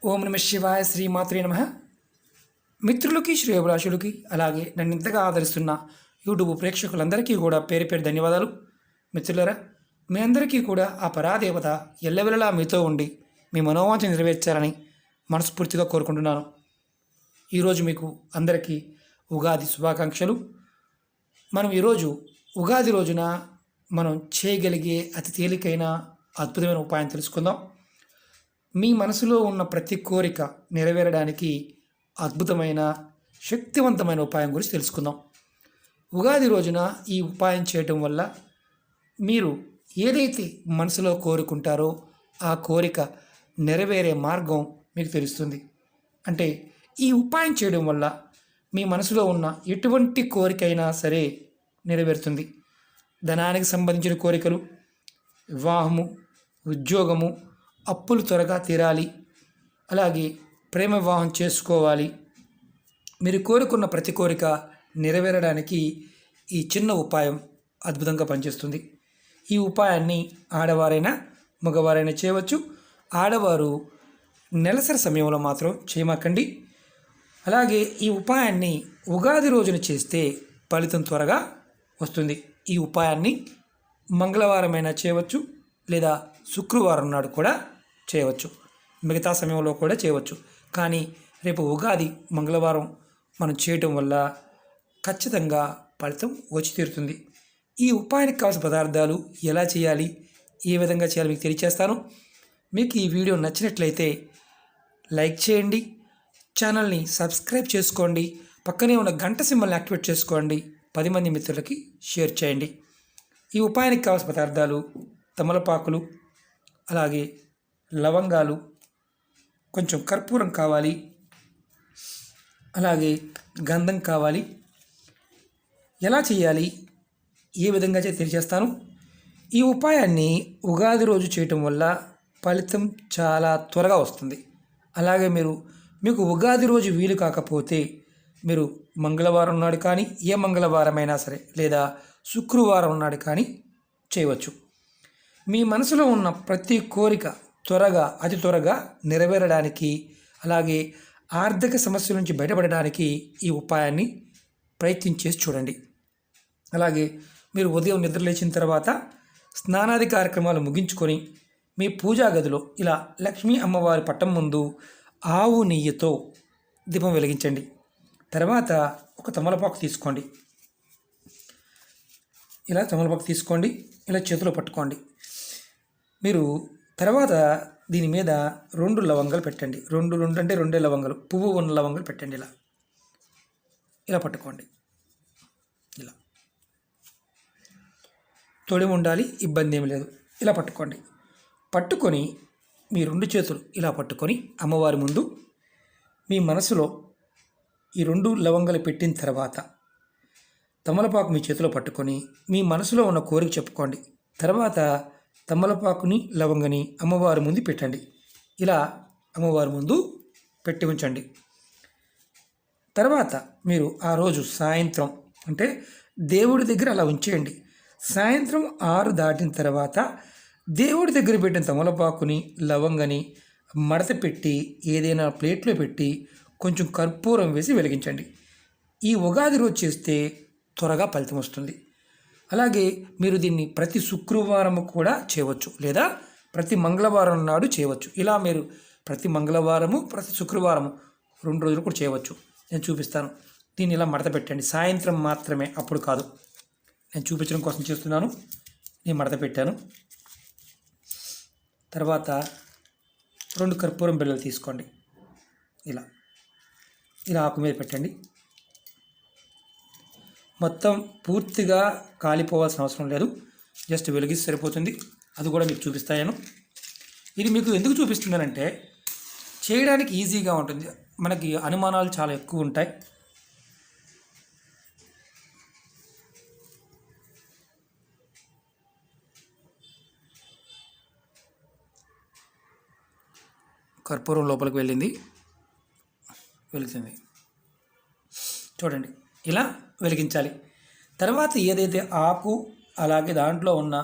ఓం నమ శివాయ శ్రీమాత్రే నమ. మిత్రులకి శ్రేయోభిలాషులకి అలాగే నన్ను ఇంతగా ఆదరిస్తున్న యూట్యూబ్ ప్రేక్షకులందరికీ కూడా పేరు పేరు ధన్యవాదాలు. మిత్రులరా, మీ అందరికీ కూడా ఆ పరాదేవత ఎల్లవెల్లలా మీతో ఉండి మీ మనోవాంఛ నెరవేర్చాలని మనస్ఫూర్తిగా కోరుకుంటున్నాను. ఈరోజు మీకు అందరికీ ఉగాది శుభాకాంక్షలు. మనం ఈరోజు ఉగాది రోజున మనం చేయగలిగే అతి తేలికైన అద్భుతమైన ఉపాయం తెలుసుకుందాం. మీ మనసులో ఉన్న ప్రతి కోరిక నెరవేరడానికి అద్భుతమైన శక్తివంతమైన ఉపాయం గురించి తెలుసుకుందాం. ఉగాది రోజున ఈ ఉపాయం చేయటం వల్ల మీరు ఏదైతే మనసులో కోరుకుంటారో ఆ కోరిక నెరవేరే మార్గం మీకు తెలుస్తుంది. అంటే ఈ ఉపాయం చేయడం వల్ల మీ మనసులో ఉన్న ఎటువంటి కోరికైనా సరే నెరవేరుతుంది. ధనానికి సంబంధించిన కోరికలు, వివాహము, ఉద్యోగము, అప్పులు త్వరగా తీరాలి, అలాగే ప్రేమ వివాహం చేసుకోవాలి, మీరు కోరుకున్న ప్రతి కోరిక నెరవేరడానికి ఈ చిన్న ఉపాయం అద్భుతంగా పనిచేస్తుంది. ఈ ఉపాయాన్ని ఆడవారైనా మగవారైనా చేయవచ్చు. ఆడవారు నెలసరి సమయంలో మాత్రం చేయమాకండి. అలాగే ఈ ఉపాయాన్ని ఉగాది రోజున చేస్తే ఫలితం త్వరగా వస్తుంది. ఈ ఉపాయాన్ని మంగళవారమైనా చేయవచ్చు, లేదా శుక్రవారం నాడు కూడా చేయవచ్చు, మిగతా సమయంలో కూడా చేయవచ్చు. కానీ రేపు ఉగాది మంగళవారం మనం చేయటం వల్ల ఖచ్చితంగా ఫలితం వచ్చి తీరుతుంది. ఈ ఉపాయానికి కావాల్సిన పదార్థాలు ఎలా చేయాలి, ఏ విధంగా చేయాలి మీకు తెలియచేస్తాను. మీకు ఈ వీడియో నచ్చినట్లయితే లైక్ చేయండి, ఛానల్ని సబ్స్క్రైబ్ చేసుకోండి, పక్కనే ఉన్న గంట సింబల్ని యాక్టివేట్ చేసుకోండి, 10 మంది మిత్రులకి షేర్ చేయండి. ఈ ఉపాయానికి కావాల్సిన పదార్థాలు తమలపాకులు, అలాగే లవంగాలు, కొంచెం కర్పూరం కావాలి, అలాగే గంధం కావాలి. ఎలా చేయాలి, ఏ విధంగా తెలియజేస్తాను. ఈ ఉపాయాన్ని ఉగాది రోజు చేయటం వల్ల ఫలితం చాలా త్వరగా వస్తుంది. అలాగే మీకు ఉగాది రోజు వీలు కాకపోతే మీరు మంగళవారం నాడు కానీ, ఏ మంగళవారమైనా సరే, లేదా శుక్రవారం నాడు కానీ చేయవచ్చు. మీ మనసులో ఉన్న ప్రతి కోరిక అతి త్వరగా నెరవేరడానికి, అలాగే ఆర్థిక సమస్యల నుంచి బయటపడడానికి ఈ ఉపాయాన్ని ప్రయత్నించేసి చూడండి. అలాగే మీరు ఉదయం నిద్రలేచిన తర్వాత స్నానాది కార్యక్రమాలు ముగించుకొని మీ పూజా గదిలో ఇలా లక్ష్మీ అమ్మవారి పటం ముందు ఆవు నెయ్యితో దీపం వెలిగించండి. తర్వాత ఒక తమలపాకు తీసుకోండి. ఇలా తమలపాకు తీసుకోండి, ఇలా చేతిలో పట్టుకోండి. మీరు తర్వాత దీని మీద 2 లవంగాలు పెట్టండి. రెండు అంటే 2 లవంగాలు, పువ్వు ఉన్న లవంగాలు పెట్టండి. ఇలా పట్టుకోండి. ఇలా తొడిమి ఉండాలి, ఇబ్బంది ఏమి లేదు. ఇలా పట్టుకొని మీ 2 చేతులు ఇలా పట్టుకొని అమ్మవారి ముందు మీ మనసులో ఈ 2 లవంగాలు పెట్టిన తర్వాత తమలపాకు మీ చేతిలో పట్టుకొని మీ మనసులో ఉన్న కోరిక చెప్పుకోండి. తర్వాత తమలపాకుని లవంగని అమ్మవారి ముందు పెట్టండి. ఇలా అమ్మవారి ముందు పెట్టి ఉంచండి. తర్వాత మీరు ఆ రోజు సాయంత్రం, అంటే దేవుడి దగ్గర అలా ఉంచేయండి. సాయంత్రం 6 దాటిన తర్వాత దేవుడి దగ్గర పెట్టిన తమలపాకుని లవంగని మడత పెట్టి ఏదైనా ప్లేట్లో పెట్టి కొంచెం కర్పూరం వేసి వెలిగించండి. ఈ ఉగాది రోజు చేస్తే త్వరగా ఫలితం వస్తుంది. అలాగే మీరు దీన్ని ప్రతి శుక్రవారం కూడా చేయవచ్చు, లేదా ప్రతి మంగళవారం నాడు చేయవచ్చు. ఇలా మీరు ప్రతి మంగళవారము ప్రతి శుక్రవారము 2 రోజులు కూడా చేయవచ్చు. నేను చూపిస్తాను. దీన్ని ఇలా మడత పెట్టండి. సాయంత్రం మాత్రమే, అప్పుడు కాదు. నేను చూపించడం కోసం చేస్తున్నాను. నేను మడత పెట్టాను. తర్వాత 2 కర్పూరం బిళ్ళలు తీసుకోండి. ఇలా ఆకు మీద పెట్టండి. మొత్తం పూర్తిగా కాలిపోవాల్సిన అవసరం లేదు, జస్ట్ వెలిగిస్తే సరిపోతుంది. అది కూడా మీకు చూపిస్తాను. ఇది మీకు ఎందుకు చూపిస్తున్నానంటే చేయడానికి ఈజీగా ఉంటుంది. మనకి అనుమానాలు చాలా ఎక్కువ ఉంటాయి. కర్పూరం లోపలికి వెలుగుతుంది. చూడండి, ఇలా వెలిగించాలి. తర్వాత ఏదైతే ఆకు అలాగే దాంట్లో ఉన్న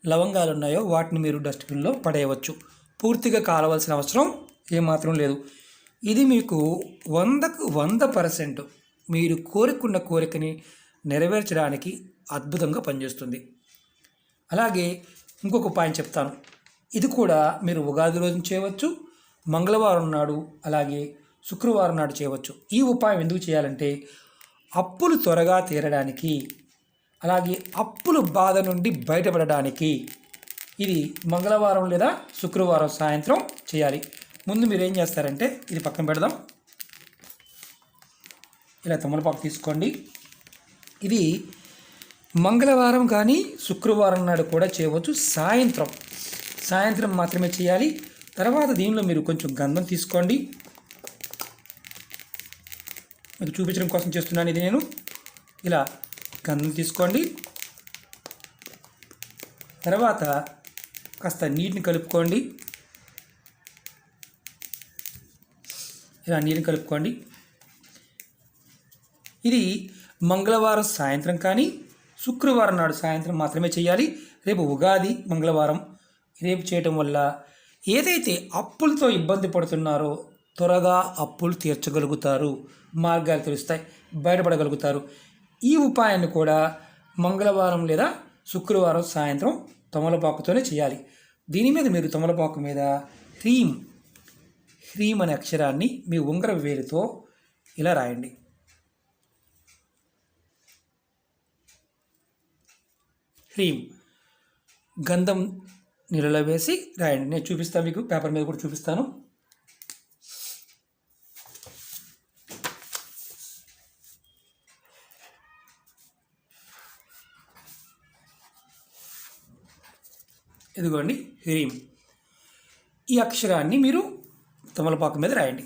లవంగాలు ఉన్నాయో వాటిని మీరు డస్ట్బిన్లో పడేయవచ్చు. పూర్తిగా కాలవలసిన అవసరం ఏమాత్రం లేదు. ఇది మీకు 100కు 100% మీరు కోరుకున్న కోరికని నెరవేర్చడానికి అద్భుతంగా పనిచేస్తుంది. అలాగే ఇంకొక పాయింట్ చెప్తాను. ఇది కూడా మీరు ఉగాది రోజున చేయవచ్చు, మంగళవారం నాడు, అలాగే శుక్రవారం నాడు చేయవచ్చు. ఈ ఉపాయం ఎందుకు చేయాలంటే అప్పులు త్వరగా తీరడానికి, అలాగే అప్పుల బాధ నుండి బయటపడడానికి ఇది మంగళవారం లేదా శుక్రవారం సాయంత్రం చేయాలి. ముందు మీరు ఏం చేస్తారంటే ఇది పక్కన పెడదాం. ఇలా తమలపాకు తీసుకోండి. ఇది మంగళవారం కానీ శుక్రవారం నాడు కూడా చేయవచ్చు. సాయంత్రం మాత్రమే చేయాలి. తర్వాత దీనిలో మీరు కొంచెం గంధం తీసుకోండి. మీకు చూపించడం కోసం చేస్తున్నాను ఇది నేను. ఇలా గంధం తీసుకోండి. తర్వాత కాస్త నీటిని కలుపుకోండి. ఇలా నీటిని కలుపుకోండి. ఇది మంగళవారం సాయంత్రం కానీ శుక్రవారం నాడు సాయంత్రం మాత్రమే చేయాలి. రేపు ఉగాది, మంగళవారం రేపు చేయటం వల్ల ఏదైతే అప్పులతో ఇబ్బంది పడుతున్నారో త్వరగా అప్పులు తీర్చగలుగుతారు, మార్గాలు తెలుస్తాయి, బయటపడగలుగుతారు. ఈ ఉపాయాన్ని కూడా మంగళవారం లేదా శుక్రవారం సాయంత్రం తమలపాకుతోనే చేయాలి. దీని మీద మీరు తమలపాకు మీద హ్రీం అనే అక్షరాన్ని మీ ఉంగరం వేలితో ఇలా రాయండి. హ్రీం గంధం నీళ్ళలో వేసి రాయండి. నేను చూపిస్తాను, మీకు పేపర్ మీద కూడా చూపిస్తాను. ఇదిగోండి హ్రీం. ఈ అక్షరాన్ని మీరు తమలపాకు మీద రాయండి.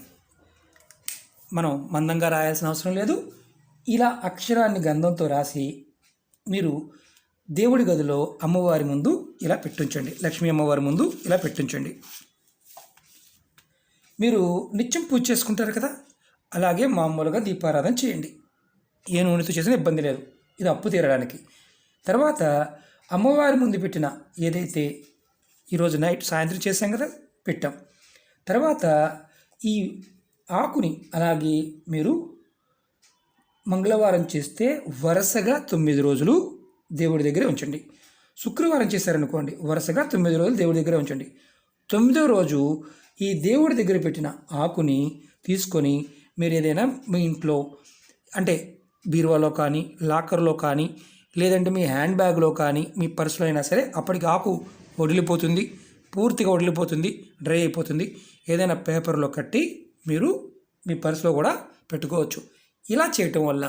మనం మందంగా రాయాల్సిన అవసరం లేదు. ఇలా అక్షరాన్ని గంధంతో రాసి మీరు దేవుడి గదిలో అమ్మవారి ముందు ఇలా పెట్టుంచండి. లక్ష్మీ అమ్మవారి ముందు ఇలా పెట్టుంచండి. మీరు నిత్యం పూజ చేసుకుంటారు కదా, అలాగే మామూలుగా దీపారాధన చేయండి. ఏ నూనెతో చేసినా ఇబ్బంది లేదు. ఇది అప్పు తీరడానికి. తర్వాత అమ్మవారి ముందు పెట్టిన ఏదైతే ఈరోజు నైట్ సాయంత్రం చేసాం కదా, పెట్టాం. తర్వాత ఈ ఆకుని అలాగే మీరు మంగళవారం చేస్తే వరుసగా 9 రోజులు దేవుడి దగ్గరే ఉంచండి. శుక్రవారం చేశారనుకోండి, వరుసగా 9 రోజులు దేవుడి దగ్గరే ఉంచండి. 9వ రోజు ఈ దేవుడి దగ్గర పెట్టిన ఆకుని తీసుకొని మీరు ఏదైనా మీ ఇంట్లో అంటే బీరువాలో కానీ, లాకర్లో కానీ, లేదంటే మీ హ్యాండ్ బ్యాగ్లో కానీ, మీ పర్సులో అయినా సరే, అప్పటికి ఆకు వదిలిపోతుంది, పూర్తిగా వదిలిపోతుంది, డ్రై అయిపోతుంది. ఏదైనా పేపర్లో కట్టి మీరు మీ పర్సులో కూడా పెట్టుకోవచ్చు. ఇలా చేయటం వల్ల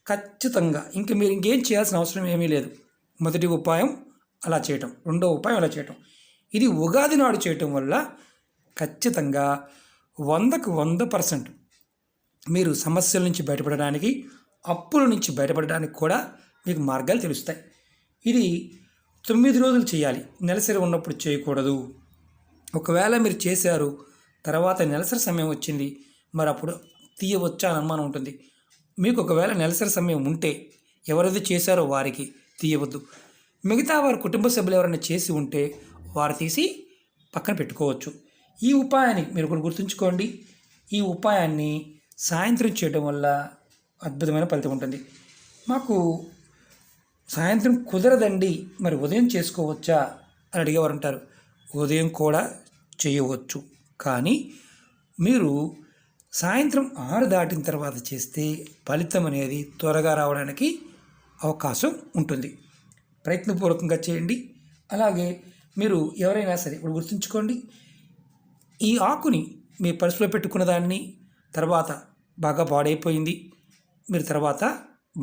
ఖచ్చితంగా మీరు ఇంకేం చేయాల్సిన అవసరం ఏమీ లేదు. మొదటి ఉపాయం అలా చేయటం, రెండో ఉపాయం అలా చేయటం. ఇది ఉగాది నాడు చేయటం వల్ల ఖచ్చితంగా 100కు 100% మీరు సమస్యల నుంచి బయటపడడానికి, అప్పుల నుంచి బయటపడడానికి కూడా మీకు మార్గాలు తెలుస్తాయి. ఇది 9 రోజులు చేయాలి. నెలసరి ఉన్నప్పుడు చేయకూడదు. ఒకవేళ మీరు చేశారు, తర్వాత నెలసరి సమయం వచ్చింది, మరి అప్పుడు తీయవచ్చా అని అనుమానం ఉంటుంది. మీకు ఒకవేళ నెలసరి సమయం ఉంటే ఎవరైతే చేశారో వారికి తీయవద్దు. మిగతా వారి కుటుంబ సభ్యులు ఎవరైనా చేసి ఉంటే వారు తీసి పక్కన పెట్టుకోవచ్చు. ఈ ఉపాయాన్ని మీరు కూడా గుర్తుంచుకోండి. ఈ ఉపాయాన్ని సాయంత్రం చేయడం వల్ల అద్భుతమైన ఫలితం ఉంటుంది. మాకు సాయంత్రం కుదరదండి, మరి ఉదయం చేసుకోవచ్చా అని అడిగేవారు ఉంటారు. ఉదయం కూడా చేయవచ్చు, కానీ మీరు సాయంత్రం 6 దాటిన తర్వాత చేస్తే ఫలితం అనేది త్వరగా రావడానికి అవకాశం ఉంటుంది. ప్రయత్నపూర్వకంగా చేయండి. అలాగే మీరు ఎవరైనా సరే ఇప్పుడు గుర్తుంచుకోండి, ఈ ఆకుని మీ పర్సులో పెట్టుకున్న దాన్ని తర్వాత బాగా పాడైపోయింది, మీరు తర్వాత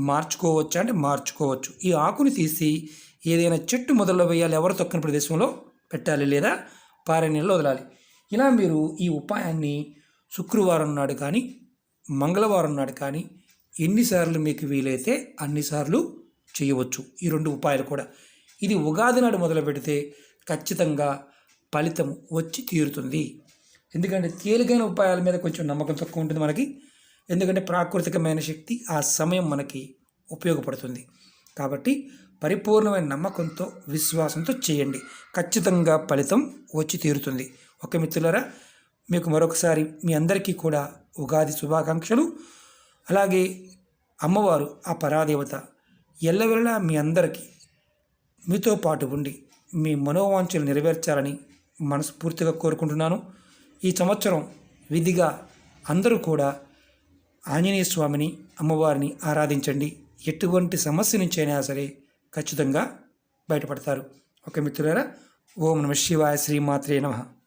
మార్చుకోవచ్చు అంటే మార్చుకోవచ్చు. ఈ ఆకుని తీసి ఏదైనా చెట్టు మొదల్లో వేయాలి, ఎవరు తొక్కని ప్రదేశంలో పెట్టాలి, లేదా పారే నీళ్ళలో వదలాలి. ఇలా మీరు ఈ ఉపాయాన్ని శుక్రవారం నాడు కానీ మంగళవారం నాడు కానీ ఎన్నిసార్లు మీకు వీలైతే అన్నిసార్లు చేయవచ్చు. ఈ 2 ఉపాయాలు కూడా. ఇది ఉగాది నాడు మొదలు పెడితే ఖచ్చితంగా ఫలితం వచ్చి తీరుతుంది. ఎందుకంటే తేలికైన ఉపాయాల మీద కొంచెం నమ్మకం తక్కువ ఉంటుంది మనకి. ఎందుకంటే ప్రాకృతికమైన శక్తి ఆ సమయం మనకి ఉపయోగపడుతుంది. కాబట్టి పరిపూర్ణమైన నమ్మకంతో, విశ్వాసంతో చేయండి. ఖచ్చితంగా ఫలితం వచ్చి తీరుతుంది. ఓకే మిత్రులారా, మీకు మరొకసారి మీ అందరికీ కూడా ఉగాది శుభాకాంక్షలు. అలాగే అమ్మవారు ఆ పరాదేవత ఎల్లవెల్లలా మీ అందరికీ మీతో పాటు ఉండి మీ మనోవాంఛలు నెరవేర్చాలని మనస్ఫూర్తిగా కోరుకుంటున్నాను. ఈ సంవత్సరం విధిగా అందరూ కూడా ఆంజనేయ స్వామిని అమ్మవారిని ఆరాధించండి. ఎటువంటి సమస్య నుంచి అయినా సరే ఖచ్చితంగా బయటపడతారు. ఓకే మిత్రులారా, ఓం నమః శివాయ, శ్రీమాత్రే నమః.